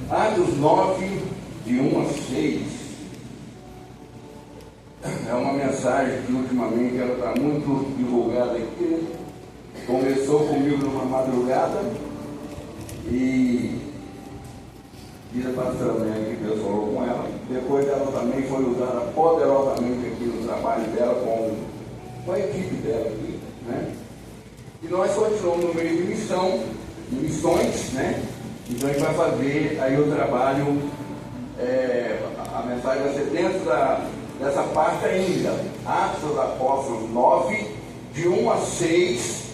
Atos 9, de 1 a 6, é uma mensagem que ultimamente ela está muito divulgada aqui. Começou comigo numa madrugada e diz a pastora Néia que Deus falou com ela. Depois ela também foi usada poderosamente aqui no trabalho dela com a equipe dela aqui, né? E nós continuamos no meio de missões, né? Então a gente vai fazer aí o trabalho, a mensagem vai ser dentro dessa parte ainda. Atos dos Apóstolos 9, de 1 a 6.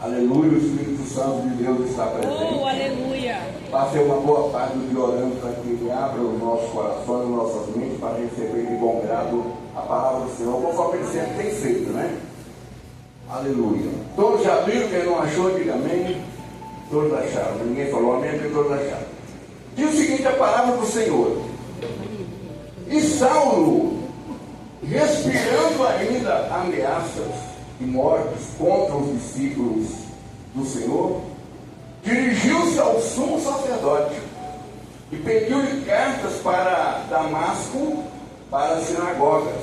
Aleluia, o Espírito Santo de Deus está presente. Oh, aleluia! Passei uma boa parte do dia orando para que Ele abra os nossos corações, nossas mentes, para receber de bom grado a palavra do Senhor, conforme Ele sempre tem feito, né? Aleluia. Todos já abriram, quem não achou, diga amém. Todos acharam. Ninguém falou amém, porque todos acharam. Diz o seguinte, a palavra do Senhor. E Saulo, respirando ainda ameaças e mortes contra os discípulos do Senhor, dirigiu-se ao sumo sacerdote e pediu-lhe cartas para Damasco, para as sinagogas,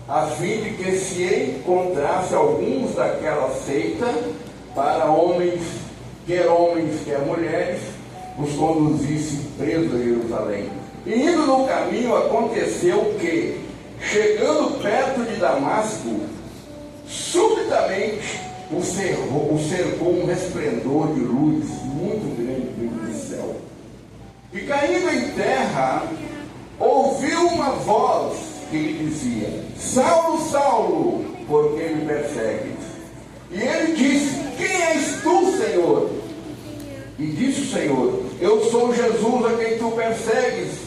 a fim de que se encontrasse alguns daquela seita, para quer mulheres, os conduzisse presos a Jerusalém. E indo no caminho, aconteceu que, chegando perto de Damasco, subitamente o cercou um resplendor de luz muito grande vindo do céu. E caindo em terra, ouviu uma voz que lhe dizia: Saulo, Saulo, por que me persegues? E ele disse: quem és tu, Senhor? E disse o Senhor: eu sou Jesus a quem tu persegues.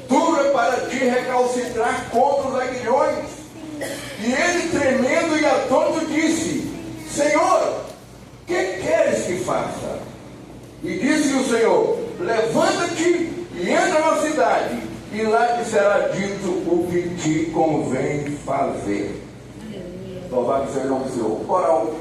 Tudo é para te recalcitrar contra os aguilhões. E ele, tremendo e atônito, disse: Senhor, que queres que faça? E disse o Senhor: levanta-te e entra na cidade, e lá te será dito o que te convém fazer. Louvado seja o nome do Senhor. Coral.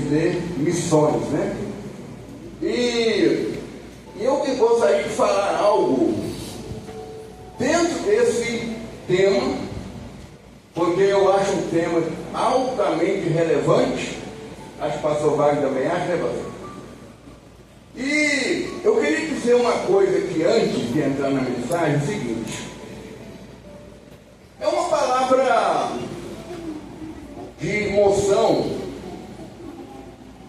dizer missões, né? E eu que gostaria de falar algo dentro desse tema, porque eu acho um tema altamente relevante. Acho que o pastor Wagner também acha, né, pastor? E eu queria dizer uma coisa que antes de entrar na mensagem, é o seguinte: é uma palavra de emoção.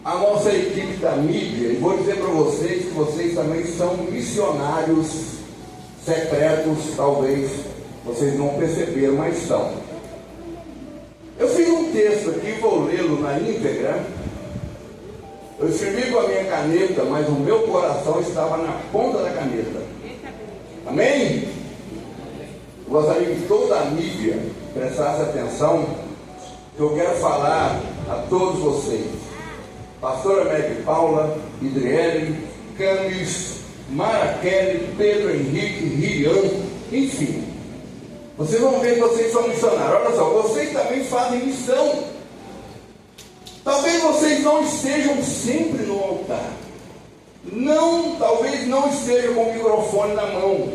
A nossa equipe da mídia, e vou dizer para vocês que vocês também são missionários secretos, talvez vocês não perceberam, mas são. Eu fiz um texto aqui, vou lê-lo na íntegra. Eu escrevi com a minha caneta, mas o meu coração estava na ponta da caneta. Amém? Eu gostaria que toda a mídia prestasse atenção, que eu quero falar a todos vocês. Pastora Meg Paula, Idriele, Camis, Mara Kelly, Pedro Henrique, Rian, enfim. Vocês vão ver que vocês são missionários. Olha só, vocês também fazem missão. Talvez vocês não estejam sempre no altar. Não, talvez não estejam com o microfone na mão.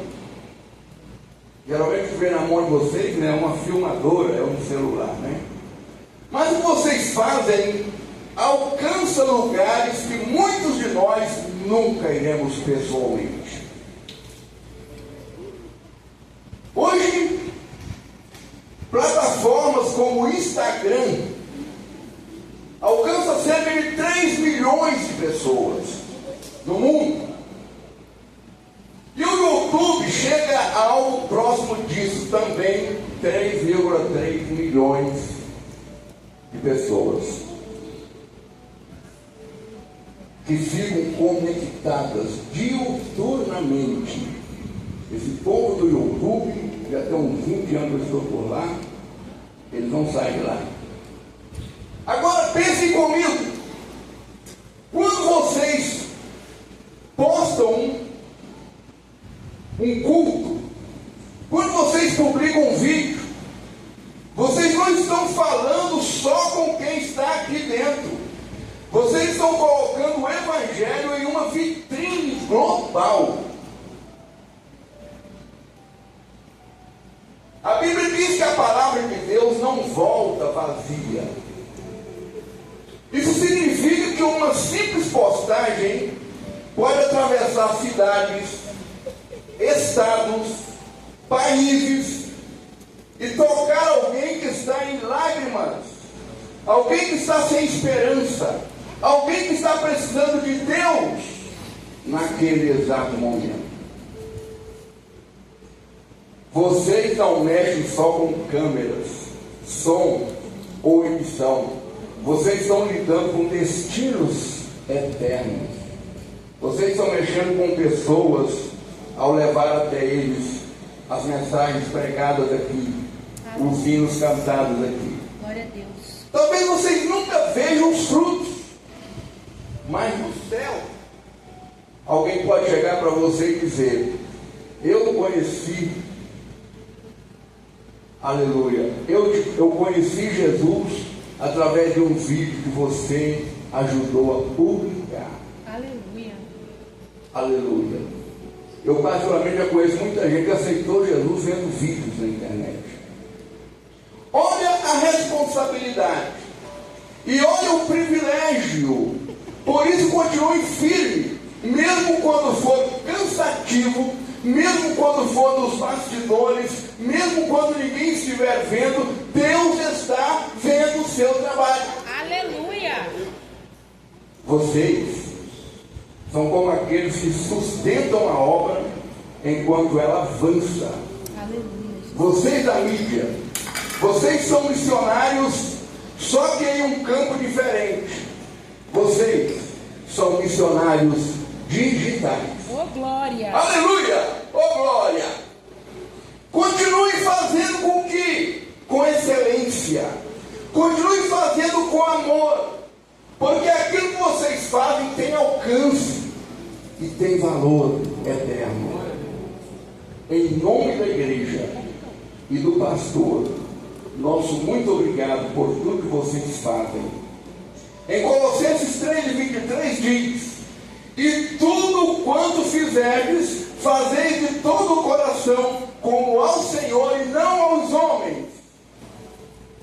Geralmente o que vem na mão de vocês, né, é uma filmadora, é um celular, né? Mas o que vocês fazem alcança lugares que muitos de nós nunca iremos pessoalmente. Hoje, plataformas como o Instagram alcança cerca de 3 milhões de pessoas no mundo. E o YouTube chega a algo próximo disso também, 3,3 milhões de pessoas que ficam conectadas diuturnamente. Esse povo do YouTube, já tem uns 20 anos que eu estou por lá, eles não saem de lá. Agora pensem comigo, quando vocês postam um culto, quando vocês publicam um vídeo, vocês não estão falando só com quem está aqui dentro. Vocês estão colocando o Evangelho em uma vitrine global. A Bíblia diz que a palavra de Deus não volta vazia. Isso significa que uma simples postagem pode atravessar cidades, estados, países e tocar alguém que está em lágrimas, alguém que está sem esperança, alguém que está precisando de Deus naquele exato momento. Vocês não mexem só com câmeras, som ou emissão. Vocês estão lidando com destinos eternos. Vocês estão mexendo com pessoas ao levar até eles as mensagens pregadas aqui, os hinos cantados aqui. Glória a Deus. Talvez vocês nunca vejam os frutos, mas no céu, alguém pode chegar para você e dizer: eu conheci, aleluia, eu conheci Jesus através de um vídeo que você ajudou a publicar. Aleluia. Aleluia. Eu particularmente já conheço muita gente que aceitou Jesus vendo vídeos na internet. Olha a responsabilidade e olha o privilégio. Por isso continue firme, mesmo quando for cansativo, mesmo quando for nos bastidores, mesmo quando ninguém estiver vendo, Deus está vendo o seu trabalho. Aleluia. Vocês são como aqueles que sustentam a obra enquanto ela avança. Aleluia. Vocês da mídia, vocês são missionários, só que em um campo diferente. Vocês são missionários digitais. Oh, glória. Aleluia! Oh, glória! Continue fazendo com que? Com excelência. Continue fazendo com amor. Porque aquilo que vocês fazem tem alcance e tem valor eterno. Em nome da igreja e do pastor, nosso muito obrigado por tudo que vocês fazem. Em Colossenses 3:23 diz: e tudo quanto fizerdes, fazeis de todo o coração, como ao Senhor e não aos homens.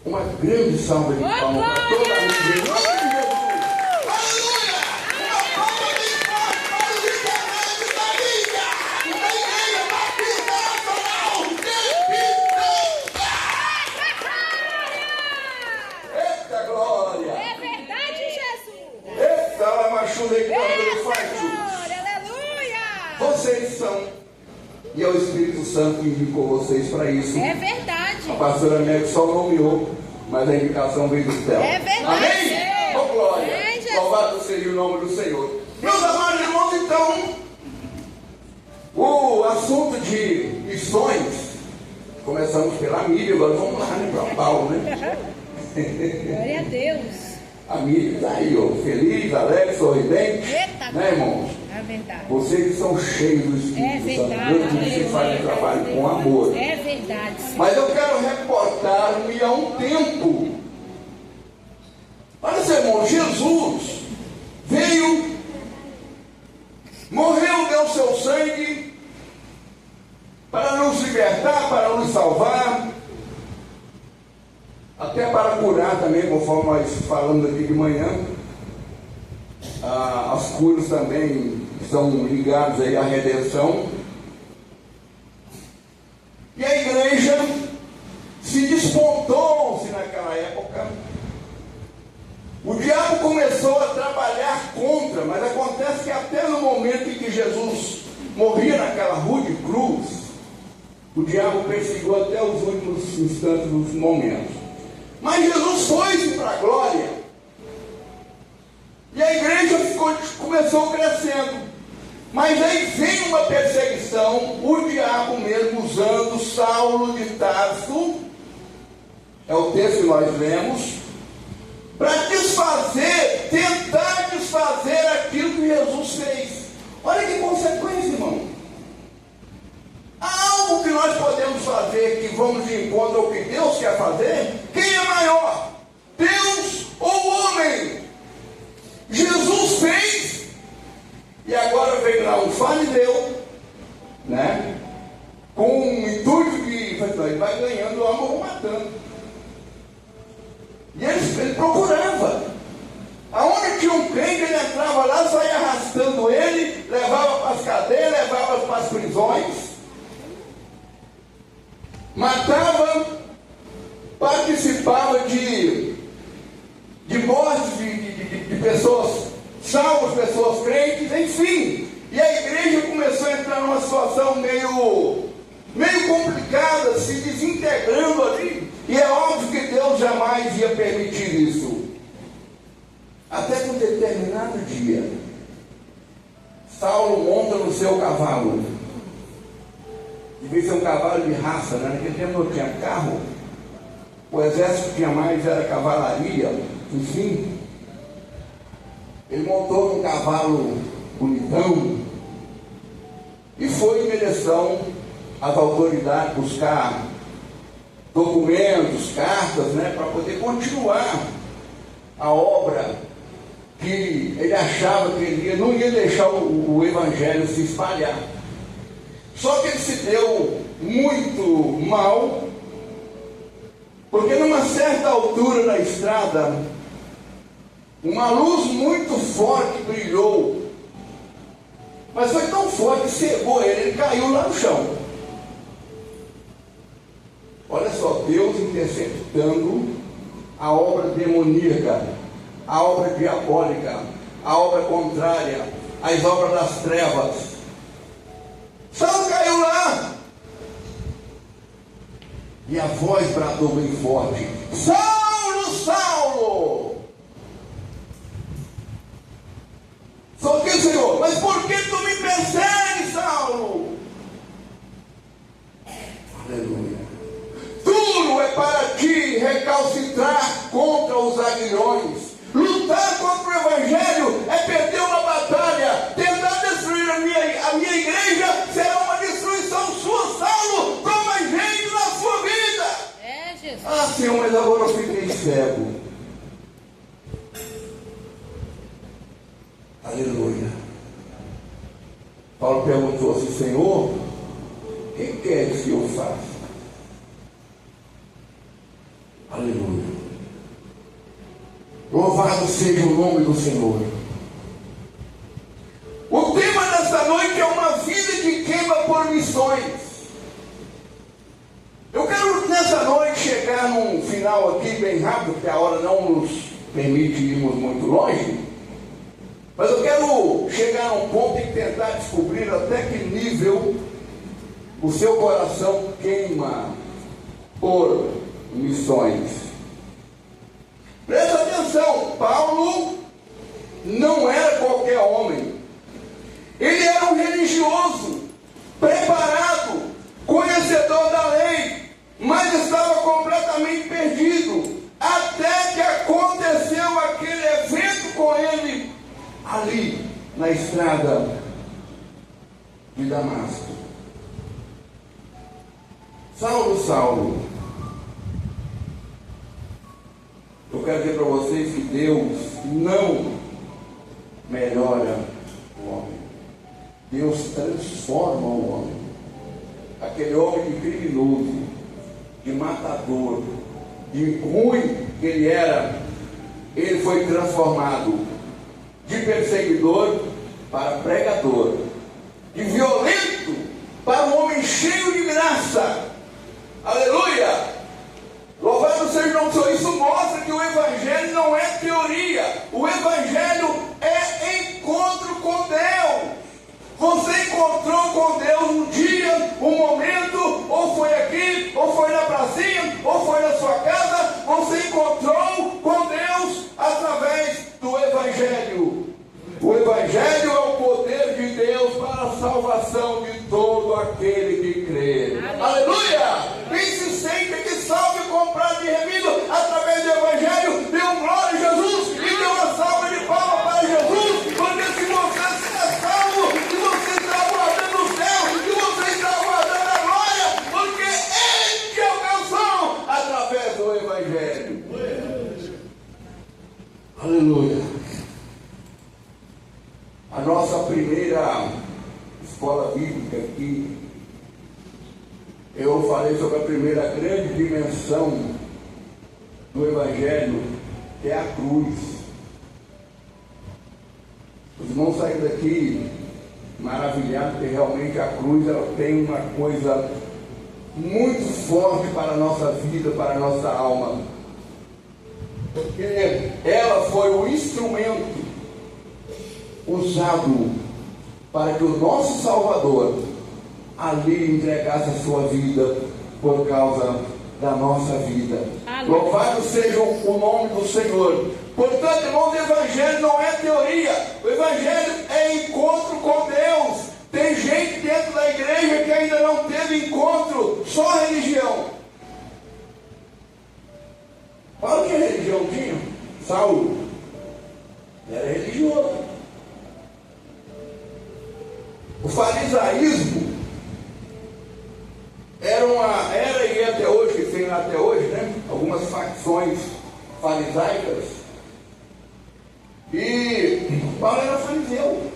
Uma grande salva de palmas para toda a igreja. Em nome de Jesus. Aleluia! Uma palma bem forte para os integrantes da Liga, da Igreja Batista Nacional de Pitão. Eita glória! É verdade, Jesus. Eita, ela machuca e Glória, aleluia. vocês são, e é o Espírito Santo que indicou vocês para isso. É verdade. A pastora Meg só nomeou, mas a indicação veio do céu. É verdade. Amém? Oh, glória! Amém, Jesus. Louvado seja o nome do Senhor. Meus amados irmãos, então, o assunto de missões, começamos pela mídia, agora vamos lá, né, para Paulo, né? Glória a Deus. A mídia está aí, ó, feliz, alegre, sorridente. Eita, Né, irmãos? é verdade. Vocês que são cheios do Espírito É Santo, verdade. Deus, vocês fazem o trabalho com amor. É verdade. Mas eu quero reportar-me a um tempo. Olha só, irmão, Jesus veio, morreu, deu seu sangue para nos libertar, para nos salvar, até para curar também, conforme nós falamos aqui de manhã. As curas também são ligadas aí à redenção. E a igreja se despontou-se naquela época. O diabo começou a trabalhar contra, mas acontece que até no momento em que Jesus morria naquela rude cruz, o diabo perseguiu até os últimos instantes dos momentos. Mas Jesus foi-se para a glória. E a igreja começou crescendo. Mas aí vem uma perseguição, o diabo mesmo usando Saulo de Tarso, é o texto que nós lemos, para desfazer, tentar desfazer aquilo que Jesus fez. Olha que consequência, irmão. Há algo que nós podemos fazer que vamos de encontro ao que Deus quer fazer? Quem é maior? Deus ou o homem? Jesus fez, e agora veio lá um fariseu, né? Com o intuito de ele vai ganhando, o homem vai matando. E ele procurava. Aonde tinha um crente, ele entrava lá, saía arrastando ele, levava para as cadeias, levava para as prisões, matava, participava de mortes de pessoas salvas, pessoas crentes, enfim. E a igreja começou a entrar numa situação meio complicada, se desintegrando ali. E é óbvio que Deus jamais ia permitir isso. Até que um determinado dia, Saulo monta no seu cavalo. Devia ser um cavalo de raça, né? Naquele tempo não tinha carro. O exército que tinha mais era cavalaria, enfim. Ele montou um cavalo bonitão e foi em direção às autoridades buscar documentos, cartas, né, para poder continuar a obra que ele achava que ele não ia deixar o evangelho se espalhar. Só que ele se deu muito mal, porque numa certa altura da estrada, uma luz muito forte brilhou, mas foi tão forte que cegou ele caiu lá no chão. Olha só, Deus interceptando a obra demoníaca, a obra diabólica, a obra contrária, as obras das trevas. Saulo caiu lá, e a voz bradou bem forte: Saulo, Saulo! Só que, Senhor, mas por que tu me persegues, Saulo? Aleluia. Duro é para ti recalcitrar contra os aguilhões. Lutar contra o evangelho é perder uma batalha. Tentar destruir a minha igreja será uma destruição sua, Saulo. Toma jeito na sua vida. É, Jesus. Ah, Senhor, mas agora eu fiquei cego. Paulo perguntou assim: Senhor, o que queres que eu faça? Aleluia. Louvado seja o nome do Senhor. O tema desta noite é uma vida que queima por missões. Eu quero nessa noite chegar num final aqui bem rápido, porque a hora não nos permite irmos muito longe. Mas eu quero chegar a um ponto e tentar descobrir até que nível o seu coração queima por missões. Presta atenção, Paulo não era qualquer homem. Ele era um religioso, preparado, conhecedor da lei, mas estava completamente perdido, até que aconteceu aquele evento com ele, ali, na estrada de Damasco. Saulo, Saulo, eu quero dizer para vocês que Deus não melhora o homem. Deus transforma o homem. Aquele homem de criminoso, de matador, de ruim que ele era, ele foi transformado de perseguidor para pregador, de violento para um homem cheio de graça. Aleluia! Louvado seja o nome do Senhor. Isso mostra que o Evangelho não é teoria. O Evangelho é encontro com Deus. Você encontrou com Deus um dia, um momento, ou foi aqui, ou foi na pracinha, ou foi na sua casa. Você encontrou com Deus através do Evangelho. O Evangelho é o poder de Deus para a salvação de todo aquele que crê. Aleluia! Quem se sente que salvo e comprado e remido através do Evangelho, dê um glória a Jesus e dê uma salva de palmas para Jesus, porque se você é salvo, se você está aguardando o céu, se você está aguardando a glória, porque Ele te alcançou através do Evangelho. Aleluia! A nossa primeira escola bíblica aqui, eu falei sobre a primeira grande dimensão do Evangelho, que é a cruz. Os irmãos saíram daqui maravilhados, porque realmente a cruz ela tem uma coisa muito forte para a nossa vida, para a nossa alma. Porque ela foi o instrumento usado para que o nosso Salvador ali entregasse a sua vida por causa da nossa vida. Louvado seja o nome do Senhor. Portanto, irmãos, o Evangelho não é teoria. O Evangelho é encontro com Deus. Tem gente dentro da igreja que ainda não teve encontro, só religião. Olha que religião tinha. Saulo era religioso. O farisaísmo era e até hoje, que tem até hoje, né? Algumas facções farisaicas. E Paulo era fariseu,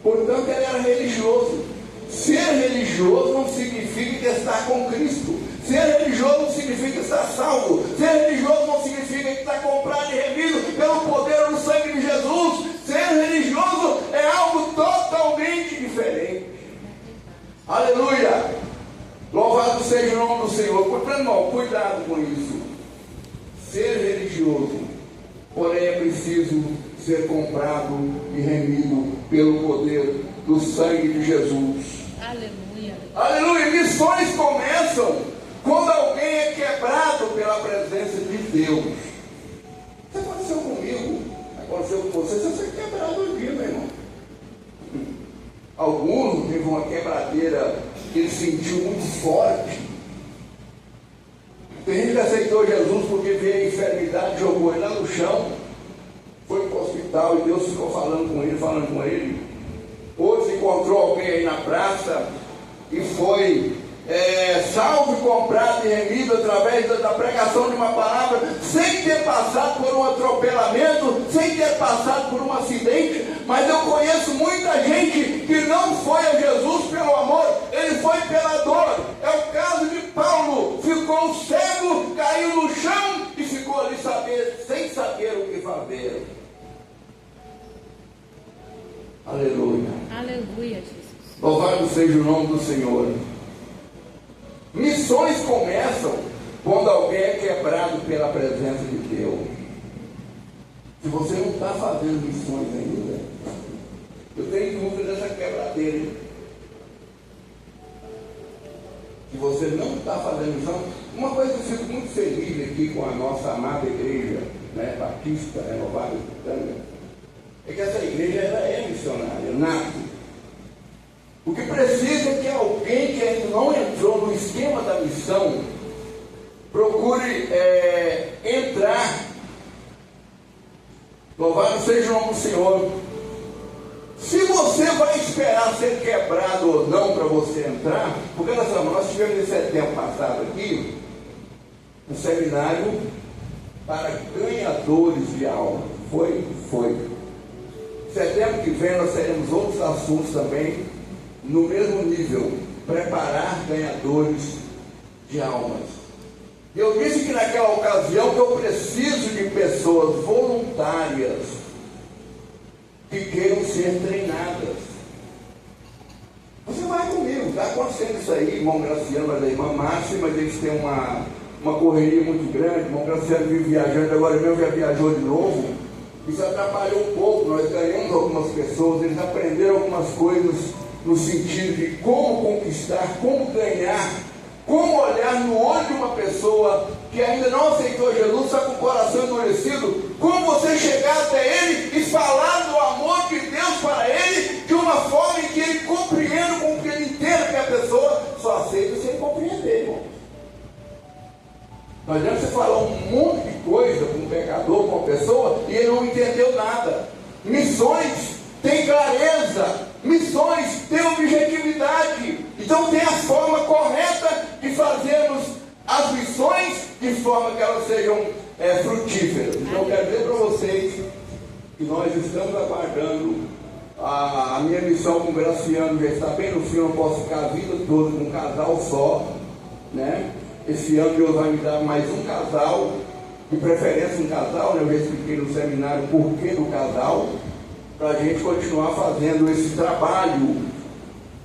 portanto ele era religioso. Ser religioso não significa estar com Cristo. Ser religioso não significa estar salvo. Ser religioso não significa estar comprado e remido pelo poder do sangue de Jesus. Ser religioso é algo totalmente diferente. Aleluia! Louvado seja o nome do Senhor. Portanto, irmão, cuidado com isso. Ser religioso, porém é preciso ser comprado e remido pelo poder do sangue de Jesus. Aleluia! Aleluia! Missões começam quando alguém é quebrado pela presença de Deus. Isso aconteceu comigo, aconteceu com você. Você foi quebrado um dia, meu irmão. Alguns teve uma quebradeira que ele sentiu muito forte. Tem gente que aceitou Jesus porque veio a enfermidade, jogou ele lá no chão, foi para o hospital e Deus ficou falando com ele. Hoje encontrou alguém aí na praça e foi salvo, comprado e remido através da pregação de uma palavra, sem ter passado por um atropelamento, sem ter passado por um acidente. Mas eu conheço muita gente que não foi a Jesus Louvado seja o nome do Senhor. Missões começam quando alguém é quebrado pela presença de Deus. Se você não está fazendo missões ainda, eu tenho dúvida dessa quebradeira, hein? Se você não está fazendo missão, uma coisa que eu fico muito feliz aqui com a nossa amada igreja, né, Batista Renovada de Pitanga, é que essa igreja ela é missionária, nata. O que precisa é que alguém que ainda não entrou no esquema da missão procure entrar. Louvado seja o nome do Senhor. Se você vai esperar ser quebrado ou não para você entrar, porque nós tivemos esse tempo passado aqui um seminário para ganhadores de alma. Foi. Setembro que vem nós teremos outros assuntos também no mesmo nível, preparar ganhadores de almas. Eu disse que naquela ocasião que eu preciso de pessoas voluntárias que queiram ser treinadas. Você vai comigo, está acontecendo isso aí, irmão Graciano, mas a irmã Márcia, mas eles têm uma correria muito grande, irmão Graciano vive viajando, agora mesmo já viajou de novo, isso atrapalhou um pouco, nós ganhamos algumas pessoas, eles aprenderam algumas coisas no sentido de como conquistar, como ganhar, como olhar no olho de uma pessoa que ainda não aceitou Jesus, está com o coração endurecido, como você chegar até ele e falar do amor de Deus para ele de uma forma em que ele compreenda, com que ele entenda que a pessoa só aceita se ele compreender, irmão. Não adianta você falar um monte de coisa com um pecador, com uma pessoa, e ele não entendeu nada. Missões tem clareza, missões tem objetividade. Então tem a forma correta de fazermos as missões de forma que elas sejam frutíferas. Então eu quero dizer para vocês que nós estamos aguardando a minha missão com o Graciano, já está bem no fim, eu não posso ficar a vida toda com um casal só, né? Esse ano Deus vai me dar mais um casal, de preferência um casal, né? Eu já expliquei no seminário o porquê do casal, para a gente continuar fazendo esse trabalho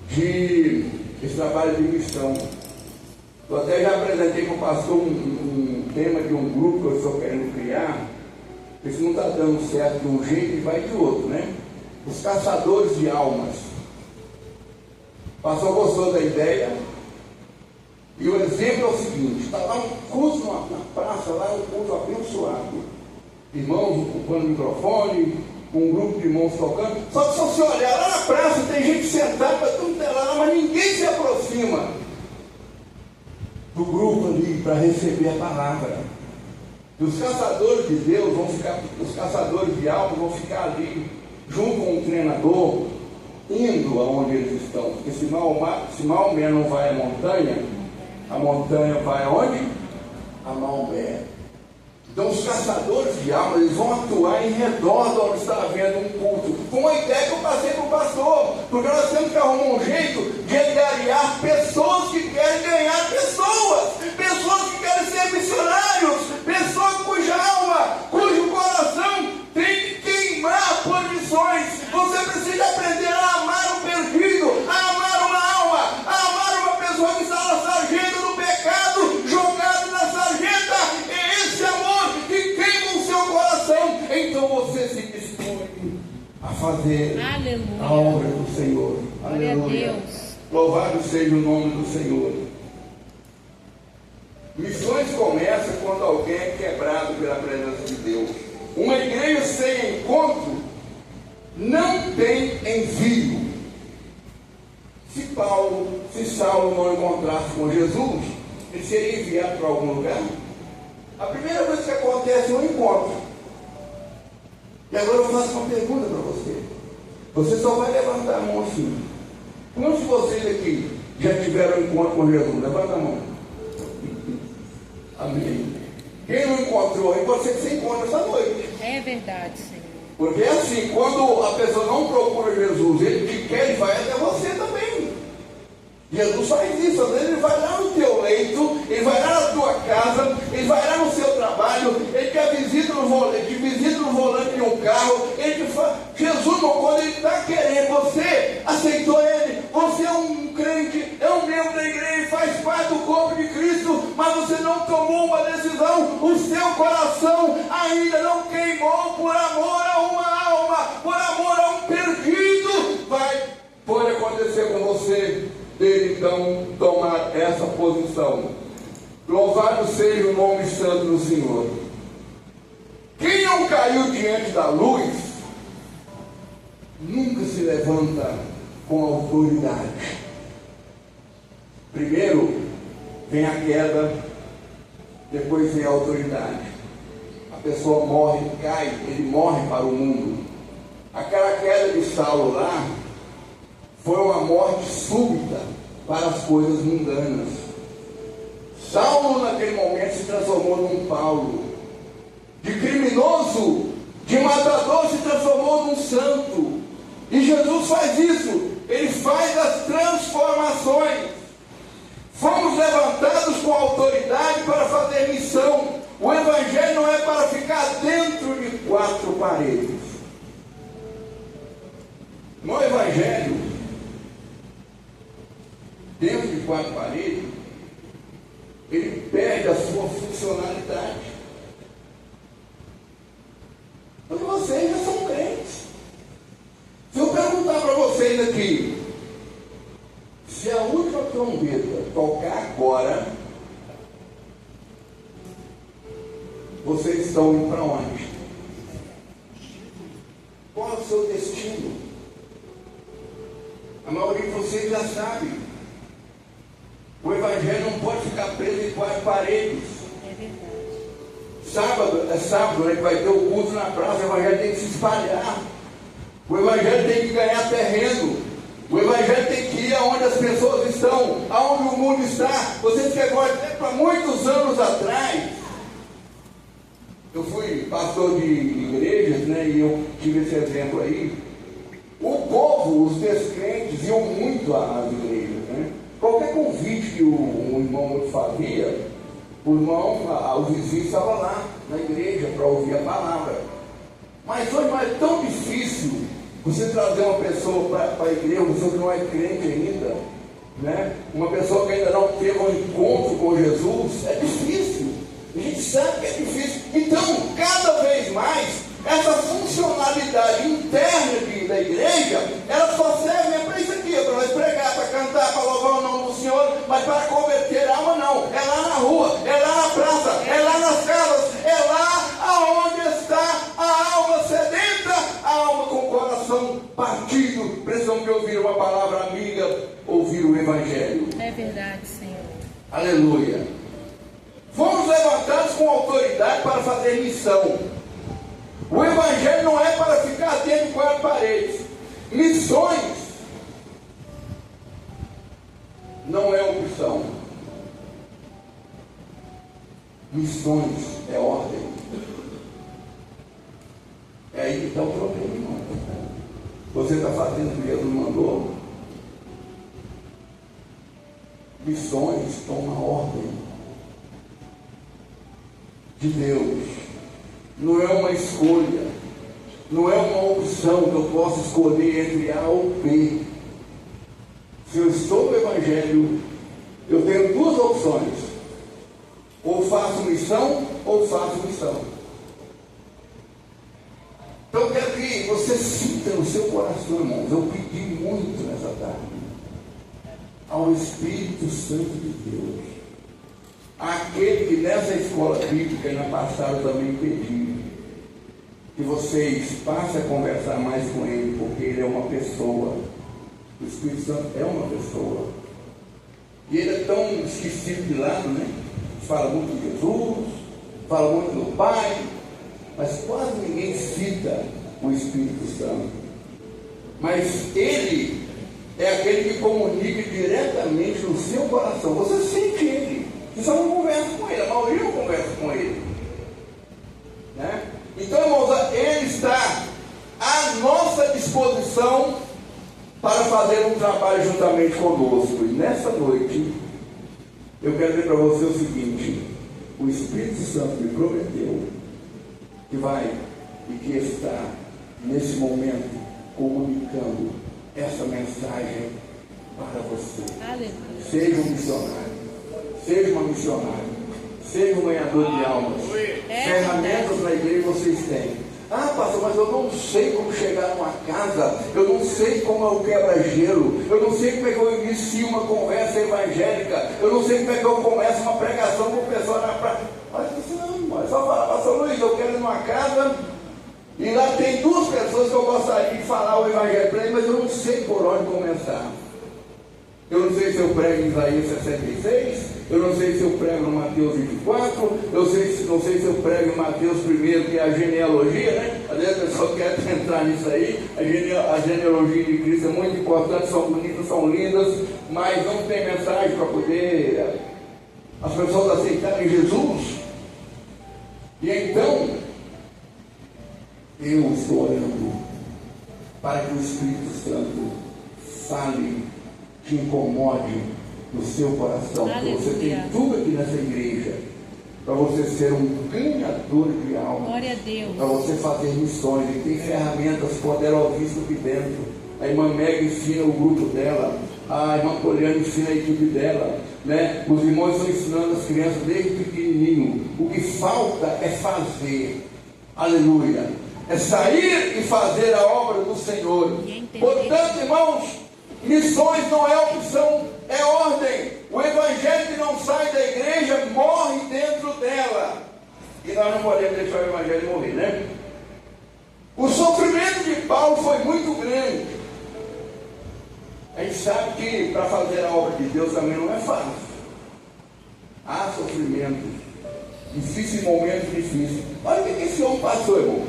de missão. Eu até já apresentei para o pastor um tema de um grupo que eu estou querendo criar. Isso não está dando certo de um jeito e vai de outro, né? Os caçadores de almas. O pastor gostou da ideia. E o exemplo é o seguinte: está lá um culto na praça, lá um culto abençoado. Irmãos ocupando o microfone, um grupo de irmãos tocando. Só que se você olhar lá na praça, tem gente sentada para tudo lá, mas ninguém se aproxima do grupo ali para receber a palavra. E os caçadores de Deus vão ficar, os caçadores de almas vão ficar ali, junto com o treinador, indo aonde eles estão. Porque se Maomé não vai à montanha, a montanha vai aonde? A Maomé. Então os caçadores de almas, eles vão atuar em redor de onde está havendo um culto. Com uma ideia que eu passei para o pastor, porque nós temos que arrumar um jeito de angariar pessoas que querem ganhar pessoas que querem ser missionários, pessoas cuja alma, cujo coração tem que queimar por missões. Você precisa aprender a amar o perdido, a amar uma alma, a amar uma pessoa que está na sarjeta do pecado, jogado na sarjeta. É esse amor que queima o seu coração. Então você se dispõe a fazer Aleluia. A obra do Senhor. Glória Aleluia. a Deus. Louvado seja o nome do Senhor. Missões começam quando alguém é quebrado pela presença de Deus. Uma igreja sem encontro não tem envio. Se Saulo não encontrasse com Jesus, ele seria enviado para algum lugar? A primeira vez que acontece é um encontro. E agora eu faço uma pergunta para você. Você só vai levantar a mão assim. Quantos de vocês aqui já tiveram um encontro com Jesus? Levanta a mão. Amém. Quem não encontrou aí, pode ser que você encontre essa noite. É verdade, Senhor. Porque assim, quando a pessoa não procura Jesus, ele te quer, ele vai até você também. Jesus faz isso, às vezes ele vai lá no teu leito, ele vai lá na tua casa, ele vai lá no seu trabalho, ele te visita no volante de um carro, ele te fala, Jesus, quando ele está querendo, você aceitou ele, você é um coração, o seu coração ainda não queimou por amor a uma alma, por amor a um perdido, pode acontecer com você, dele então tomar essa posição. Louvado seja o nome santo do Senhor. Quem não caiu diante da luz, nunca se levanta com autoridade. Primeiro vem a queda, depois vem a autoridade. A pessoa morre, cai, ele morre para o mundo. Aquela queda de Saulo lá foi uma morte súbita para as coisas mundanas. Saulo naquele momento se transformou num Paulo. De criminoso, de matador, se transformou num santo. E Jesus faz isso. Ele faz as transformações. Fomos levantados com autoridade para fazer missão. O Evangelho não é para ficar dentro de quatro paredes. No Evangelho, dentro de quatro paredes, ele perde a sua funcionalidade. Porque vocês já são crentes. Se eu perguntar para vocês aqui, se a última trombeta tocar agora, vocês estão indo para onde? Qual é o seu destino? A maioria de vocês já sabe. O Evangelho não pode ficar preso em quatro paredes. É verdade. Sábado, né, que vai ter o culto na praça, o Evangelho tem que se espalhar. O Evangelho tem que ganhar terreno. O Evangelho tem que ir aonde as pessoas estão, aonde o mundo está. Vocês que agora, para muitos anos atrás, eu fui pastor de igrejas, né, e eu tive esse exemplo aí. O povo, os descrentes, iam muito às igrejas, né? Qualquer convite que o irmão fazia, o vizinho estava lá na igreja para ouvir a palavra. Mas hoje não é tão difícil você trazer uma pessoa para a igreja, uma pessoa que não é crente ainda, né? Uma pessoa que ainda não teve um encontro com Jesus. É difícil. A gente sabe que é difícil. Então, cada vez mais, essa funcionalidade interna da igreja, ela só serve para isso aqui, para nós pregar, para cantar, para louvar o nome do Senhor, mas para converter a alma não. É lá na rua, é lá na praça, é lá nas casas, é lá aonde está a alma sedenta, a alma com o coração partido, precisam de ouvir uma palavra amiga, ouvir o Evangelho. É verdade, Senhor. Aleluia. Fomos levantados com autoridade para fazer missão. O Evangelho não é para ficar dentro de quatro paredes. Missões não é opção. Missões é ordem. É aí que está o problema, irmão. Você está fazendo o que Jesus mandou? Missões toma ordem de Deus. Não é uma escolha, não é uma opção que eu posso escolher entre A ou B. Se eu estou no Evangelho, eu tenho duas opções: ou faço missão ou faço missão. Então eu quero que você sinta no seu coração, irmãos, eu pedi muito nessa tarde ao Espírito Santo de Deus, aquele que nessa escola bíblica na passada também pedi, que vocês passem a conversar mais com ele, porque ele é uma pessoa. O Espírito Santo é uma pessoa. E ele é tão esquecido de lado, né? Fala muito de Jesus, fala muito do Pai, mas quase ninguém cita o Espírito Santo. Mas ele é aquele que comunica diretamente no seu coração. Você sente ele, você só não conversa com ele, a maioria não conversa com ele, né? Então, irmãos, ele está à nossa disposição para fazer um trabalho juntamente conosco. E nessa noite, eu quero dizer para você o seguinte: o Espírito Santo me prometeu que vai e que está nesse momento comunicando essa mensagem para você. Aleluia. Seja um missionário, seja uma missionária, Seja um ganhador de almas. Ferramentas na igreja vocês têm. Ah, pastor, mas eu não sei como chegar numa casa, eu não sei como eu quebra-gelo, eu não sei como é que eu inicio uma conversa evangélica, eu não sei como é que eu começo uma pregação com o pessoal na praia. Mas não, é só falar, pastor Luiz, eu quero ir numa casa e lá tem 2 pessoas que eu gostaria de falar o evangelho para eles, mas eu não sei por onde começar. Eu não sei se eu prego em Isaías 66, eu não sei se eu prego no Mateus 24, não sei se eu prego em Mateus 1, que é a genealogia, né? Às vezes a pessoa quer entrar nisso aí, a genealogia de Cristo é muito importante, são bonitas, são lindas, mas não tem mensagem para poder as pessoas aceitarem Jesus. E então, eu estou orando para que o Espírito Santo fale, te incomode no seu coração, porque você tem tudo aqui nessa igreja para você ser um ganhador de almas. Glória a Deus. Para você fazer missões, e tem ferramentas poderosíssimas aqui dentro. A irmã Mega ensina o grupo dela, a irmã Poliana ensina a equipe dela, né? Os irmãos estão ensinando as crianças desde pequenininho. O que falta é fazer, aleluia, é sair e fazer a obra do Senhor. Portanto, irmãos, missões não é opção, é ordem. O evangelho que não sai da igreja morre dentro dela. E nós não podemos deixar o evangelho morrer, né? O sofrimento de Paulo foi muito grande. A gente sabe que para fazer a obra de Deus também não é fácil. Há sofrimento, difícil momentos difíceis. Olha o que esse homem passou, irmão.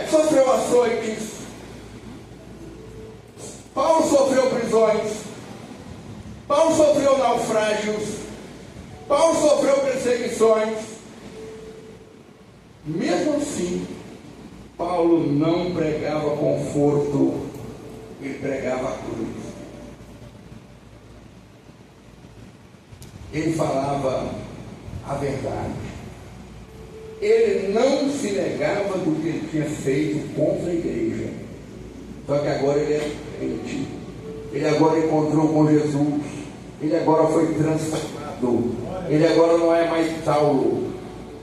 Sofreu açoites. Paulo sofreu prisões, Paulo sofreu naufrágios, Paulo sofreu perseguições. Mesmo assim, Paulo não pregava conforto, ele pregava a cruz. Ele falava a verdade. Ele não se negava do que ele tinha feito contra a igreja. Só que agora ele é crente. Ele agora encontrou com Jesus. Ele agora foi transformado. Ele agora não é mais Saulo,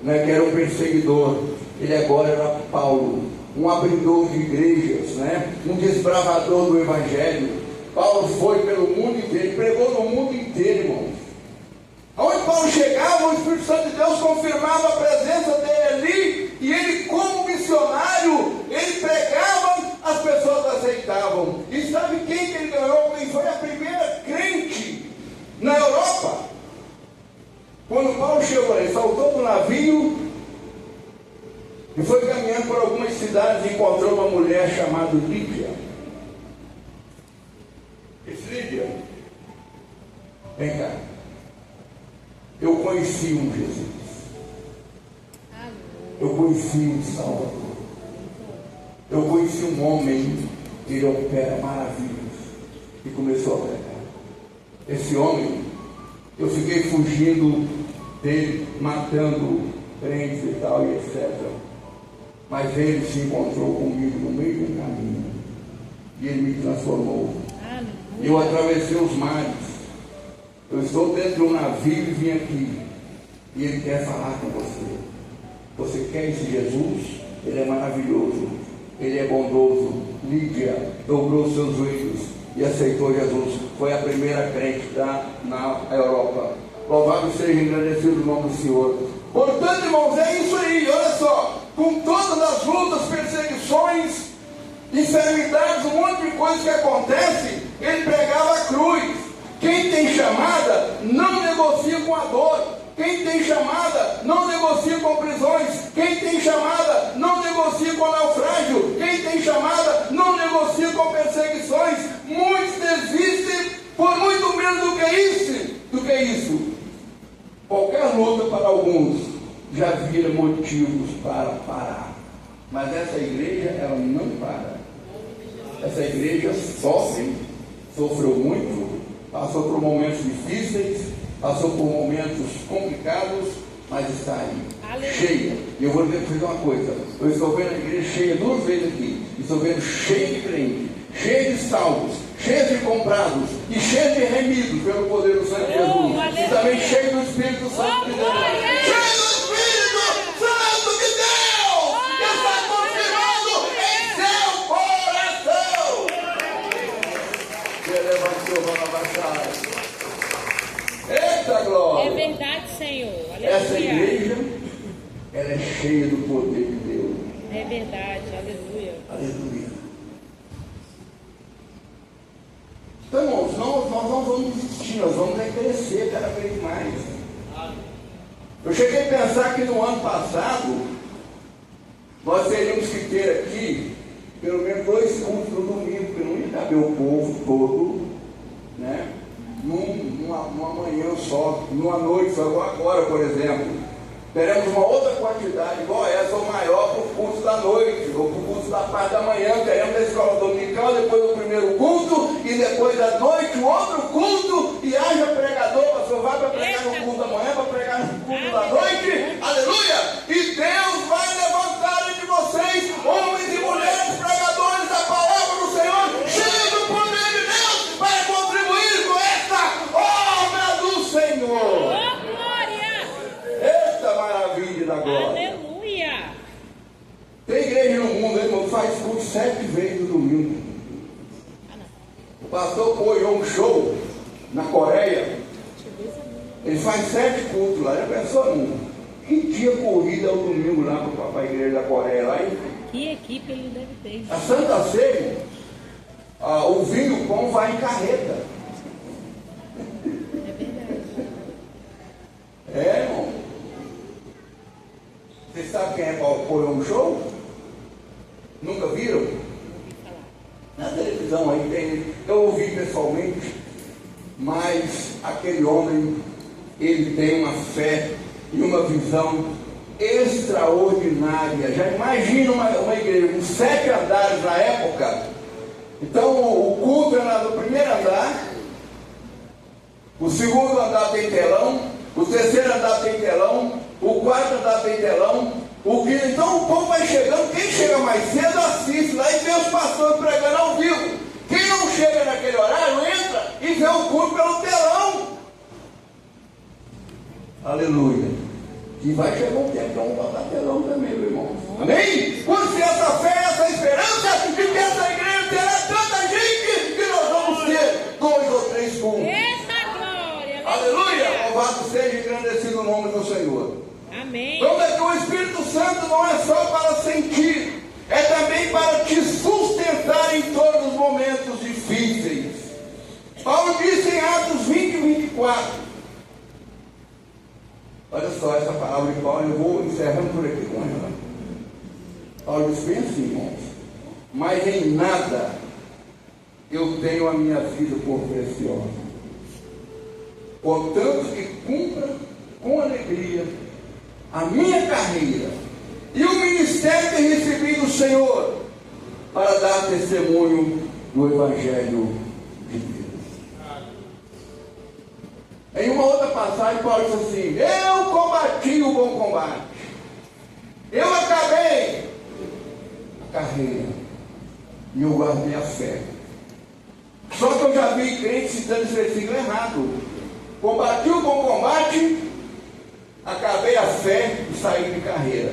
né, que era um perseguidor. Ele agora era Paulo, um abridor de igrejas, né, um desbravador do evangelho. Paulo foi pelo mundo inteiro, ele pregou no mundo inteiro, irmãos. Aonde Paulo chegava, o Espírito Santo de Deus confirmava a presença dele ali, e ele, como missionário, ele pregava, as pessoas aceitavam. E sabe quem que ele ganhou? Quem foi a primeira crente na Europa? Quando Paulo chegou, ele saltou do navio e foi caminhando por algumas cidades e encontrou uma mulher chamada Lídia. Lídia, vem cá. Eu conheci um Jesus. Eu conheci um Salvador. Eu conheci um homem que ele opera maravilhas. E começou a pregar. Esse homem, eu fiquei fugindo dele, matando crentes e tal, e etc. Mas ele se encontrou comigo no meio do caminho. E ele me transformou. Eu atravessei os mares. Eu estou dentro de um navio e vim aqui. E ele quer falar com você. Você quer esse Jesus? Ele é maravilhoso. Ele é bondoso. Lídia dobrou seus joelhos e aceitou Jesus. Foi a primeira crente na Europa. Louvado seja e engrandecido o nome do Senhor. Portanto, irmãos, é isso aí. Olha só. Com todas as lutas, perseguições, enfermidades, um monte de coisas que acontece, ele pregava a cruz. Quem tem chamada, não negocia com a dor. Quem tem chamada, não negocia com prisões. Quem tem chamada, não negocia com naufrágio. Quem tem chamada, não negocia com perseguições. Muitos desistem por muito menos do que isso. Qualquer luta para alguns já vira motivos para parar. Mas essa igreja, ela não para. Essa igreja sofreu muito, passou por momentos difíceis, passou por momentos complicados, mas está aí, cheia. E eu vou dizer uma coisa: eu estou vendo a igreja cheia 2 vezes aqui, estou vendo cheia de crente, cheia de salvos, cheia cheios de comprados e cheios de remidos pelo poder do Santo Jesus. E também cheios do Espírito Santo de Deus. Cheios do Espírito Santo de Deus! Que está confirmando em seu coração. Que levantou para baixar. Eita glória! É verdade, Senhor. Aleluia. Essa igreja, ela é cheia do poder de Deus. É verdade, aleluia. Aleluia. Então, irmãos, nós não vamos desistir, nós vamos crescer cada vez mais. Eu cheguei a pensar que no ano passado, nós teríamos que ter aqui, pelo menos 2 cultos no domingo, porque não ia caber o povo todo, né? Numa manhã só, numa noite só, igual agora, por exemplo. Teremos uma outra quantidade, igual essa, ou maior, para o culto da noite, ou para o culto da parte da manhã. Teremos a escola dominical, depois o primeiro culto, e depois da noite o outro culto, e haja pregador, pastor, vai para pregar no culto da manhã, para pregar no culto da noite, aleluia! E Deus vai levantar entre vocês, homens e mulheres, pregadores da palavra do Senhor, cheios do poder de Deus, para contribuir com esta obra do Senhor. Maravilha da glória. Aleluia. Tem igreja no mundo, irmão, faz culto 7 vezes no domingo. O pastor apoiou um show na Coreia. Ele faz 7 cultos lá. Já pensou num? Que dia corrida é o domingo lá para a igreja da Coreia lá, hein? Que equipe ele deve ter? A Santa Ceia, o vinho e o pão vai em carreta. É verdade. É, irmão. Vocês sabem quem é que apoiou um show? Nunca viram? Na televisão aí tem. Eu ouvi pessoalmente, mas aquele homem, ele tem uma fé e uma visão extraordinária. Já imagina uma igreja com 7 andares na época. Então o culto era no primeiro andar, o segundo andar tem telão, o terceiro andar tem telão, o quarto andar tem telão, então o povo vai chegando, quem chega mais cedo assiste lá e vê os pastores pregando ao vivo. Quem não chega naquele horário entra e vê o culto pelo telão. Aleluia. E vai chegar um tempo que vamos botar telão também, meu irmão. Amém? Quando tem essa fé, essa esperança, de que essa igreja terá tanta gente que nós vamos ter 2 ou 3 cultos. Eita glória. Aleluia. Louvado seja e engrandecido o nome do Senhor. Amém. Então é que o Espírito Santo não é só para sentir, é também para te sustentar em todos os momentos difíceis. Paulo disse em Atos 20 e 24. Olha só essa palavra de Paulo, eu vou encerrando por aqui com ela. Paulo diz bem assim, irmãos: mas em nada eu tenho a minha vida por preciosa, portanto que cumpra com alegria a minha carreira e o ministério que recebi do Senhor para dar testemunho do Evangelho de Deus. Em uma outra passagem, Paulo diz assim: eu combati o bom combate, eu acabei a carreira e eu guardei a fé. Só que eu já vi crentes citando esse versículo errado. Combati o bom combate, acabei a fé e saí de carreira.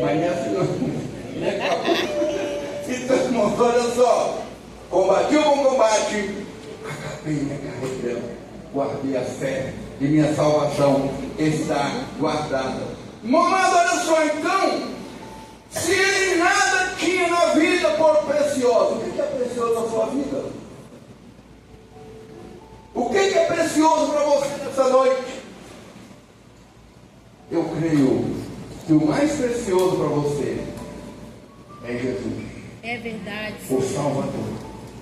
Mas nessa não é capaz. Então, irmãos, olha só: combati o bom combate, acabei minha carreira, guardei a fé e minha salvação está guardada. Mamãe, olha só, então, se ele nada tinha na vida por precioso, o que é precioso na sua vida? O que é precioso para você nessa noite? Eu creio que o mais precioso para você é Jesus. É verdade. O Salvador.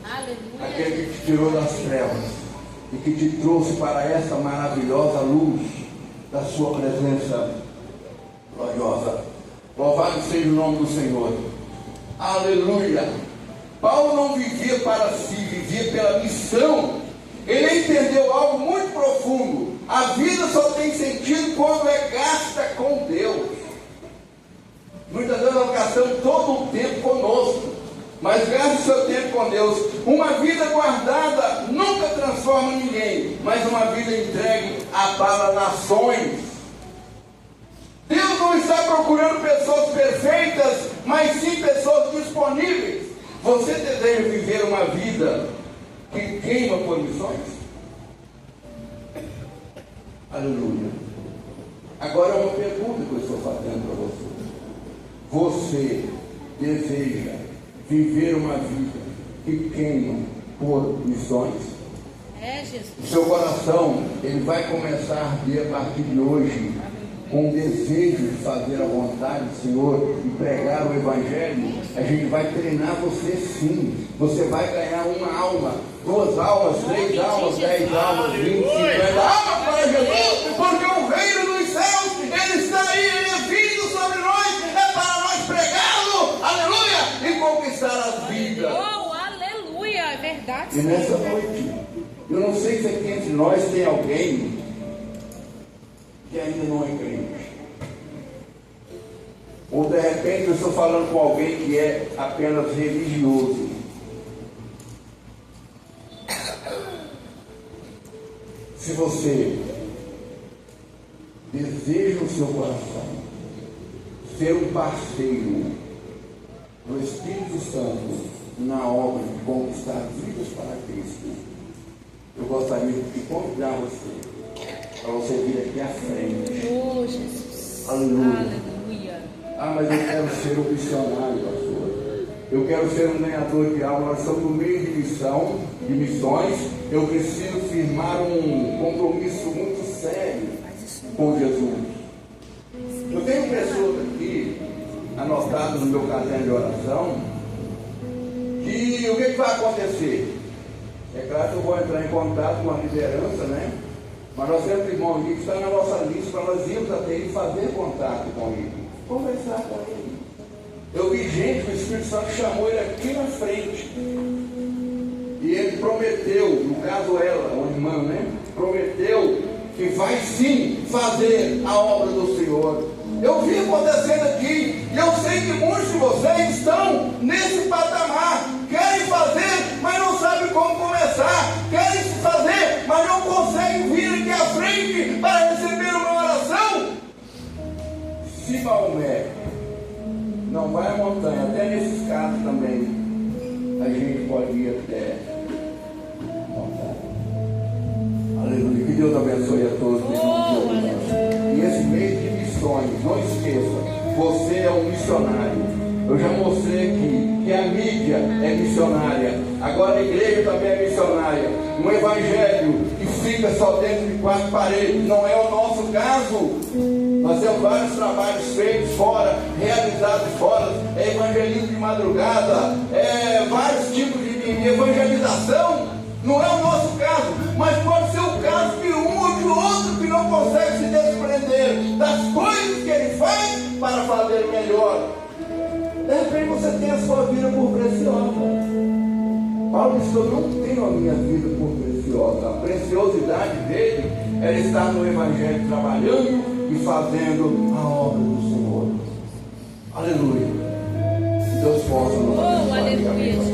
Aleluia. Aquele que te tirou das trevas e que te trouxe para essa maravilhosa luz da sua presença gloriosa. Louvado seja o nome do Senhor. Aleluia. Paulo não vivia para si, vivia pela missão. Ele entendeu algo muito profundo: a vida só tem sentido quando é gasta com Deus. Muitas vezes nós gastamos todo o tempo conosco, Mas gaste seu tempo com Deus. Uma vida guardada nunca transforma ninguém, mas uma vida entregue abala nações. Deus não está procurando pessoas perfeitas, mas sim pessoas disponíveis. Você deseja viver uma vida que queima por missões? Aleluia. Agora é uma pergunta que eu estou fazendo para você. Você deseja viver uma vida que queima por missões? É, Jesus. O seu coração, ele vai começar a arder a partir de hoje, com o desejo de fazer a vontade do Senhor e pregar o Evangelho. A gente vai treinar você sim. Você vai ganhar uma alma, 2 almas, 3 almas, 10 almas, 20, 50 almas para Jesus, porque o reino dos céus, ele está aí, ele é vindo sobre nós, é para nós pregá-lo, aleluia, e conquistar as vidas. Oh, aleluia, é verdade. E nessa noite, eu não sei se aqui entre nós tem alguém que ainda não é crente. Ou de repente eu estou falando com alguém que é apenas religioso. Se você deseja no seu coração ser um parceiro do Espírito Santo na obra de conquistar vidas para Cristo, eu gostaria de convidar você para você vir aqui à frente. Oh, Jesus. Aleluia. Aleluia. Ah, mas eu quero ser um missionário, pastor. Eu quero ser um ganhador de alma. Nós estamos no meio de missão, de missões. Eu preciso firmar um compromisso muito sério com Jesus. Eu tenho pessoas aqui, anotadas no meu caderno de oração, que o que vai acontecer? É claro que eu vou entrar em contato com a liderança, né? Mas nós temos irmão aqui que está na nossa lista para nós irmos até ele fazer contato com ele, conversar com ele. Eu vi gente, o Espírito Santo chamou ele aqui na frente. E ele prometeu, no caso ela, uma irmã, né? Prometeu que vai sim fazer a obra do Senhor. Eu vi acontecendo aqui, e eu sei que muitos de vocês estão nesse patamar. Querem fazer, mas não sabem como começar. Querem fazer, mas não conseguem vir aqui à frente para receber uma oração. Se Maomé não vai à montanha, até nesses casos também, a gente pode ir até a montanha. Aleluia. Que Deus abençoe a todos. E esse mês de missões, não esqueça, você é um missionário. Eu já mostrei aqui que a mídia é missionária. Agora a igreja também é missionária. Um evangelho que fica só dentro de 4 paredes não é o nosso caso. Nós temos vários trabalhos feitos fora, realizados fora, evangelismo de madrugada, vários tipos de evangelização. Não é o nosso caso, mas pode ser o caso de um ou de outro que não consegue se desprender das coisas que ele faz para fazer melhor. De repente você tem a sua vida por preciosa. Paulo disse: eu não tenho a minha vida por preciosa. A preciosidade dele era estar no evangelho trabalhando e fazendo a obra do Senhor. Aleluia. Deus possa nos abençoar. Aleluia.